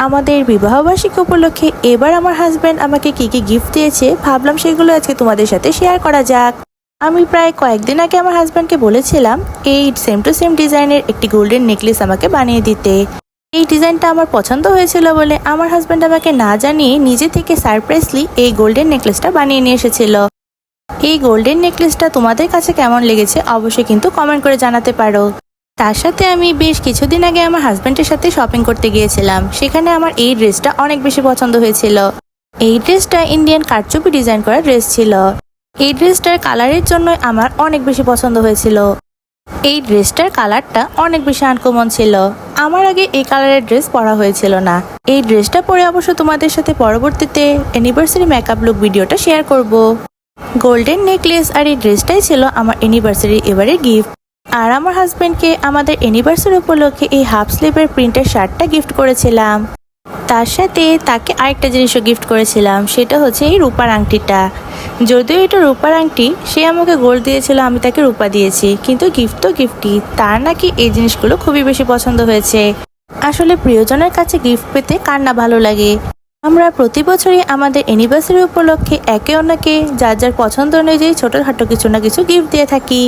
আমাদের বিবাহবার্ষিকী উপলক্ষে এবার আমার হাজব্যান্ড আমাকে কি কি গিফট দিয়েছে ভাবলাম সেগুলো আজকে তোমাদের সাথে শেয়ার করা যাক। আমি প্রায় কয়েকদিন আগে আমার হাজব্যান্ডকে বলেছিলাম এই সেম টু সেম ডিজাইনের একটি গোল্ডেন নেকলেস আমাকে বানিয়ে দিতে। এই ডিজাইনটা আমার পছন্দ হয়েছিল বলে আমার হাজব্যান্ড আমাকে না জানিয়ে নিজে থেকে সারপ্রাইজলি এই গোল্ডেন নেকলেসটা বানিয়ে নিয়ে এসেছিল। এই গোল্ডেন নেকলেসটা তোমাদের কাছে কেমন লেগেছে অবশ্যই কিন্তু কমেন্ট করে জানাতে পারো। তার সাথে আমি বেশ কিছুদিন আগে আমার হাজব্যান্ডের সাথে শপিং করতে গিয়েছিলাম, সেখানে আমার এই ড্রেসটা অনেক বেশি পছন্দ হয়েছিল। এই ড্রেসটা ইন্ডিয়ান কারচুপি ডিজাইন করা ড্রেস ছিল। এই ড্রেসটার কালারের জন্য আমার অনেক বেশি পছন্দ হয়েছিল। এই ড্রেসটার কালারটা অনেক বেশি আনকমন ছিল। আমার আগে এই কালারের ড্রেস পরা হয়েছিল না। এই ড্রেসটা পরে অবশ্য তোমাদের সাথে পরবর্তীতে অ্যানিভার্সারি মেকআপ লুক ভিডিওটা শেয়ার করব। গোল্ডেন নেকলেস আর এই ড্রেসটাই ছিল আমার অ্যানিভার্সারি এবারের গিফট। আর আমার হাজব্যান্ডকে আমাদের অ্যানিভার্সারি উপলক্ষে এই হাফ স্লিভের প্রিন্টের শার্টটা গিফট করেছিলাম। তার সাথে তাকে আরেকটা জিনিসও গিফট করেছিলাম, সেটা হচ্ছে এই রূপার আংটিটা। যদিও এটা রূপার আংটি, সে আমাকে গোল্ড দিয়েছিল, আমি তাকে রূপা দিয়েছি, কিন্তু গিফট তো গিফটই। তার নাকি এই জিনিসগুলো খুবই বেশি পছন্দ হয়েছে। আসলে প্রিয়জনের কাছে গিফট পেতে কার না ভালো লাগে। আমরা প্রতি বছরই আমাদের অ্যানিভার্সারি উপলক্ষে একে অন্যকে যার যার পছন্দ অনুযায়ী ছোটখাটো কিছু না কিছু গিফট দিয়ে থাকি।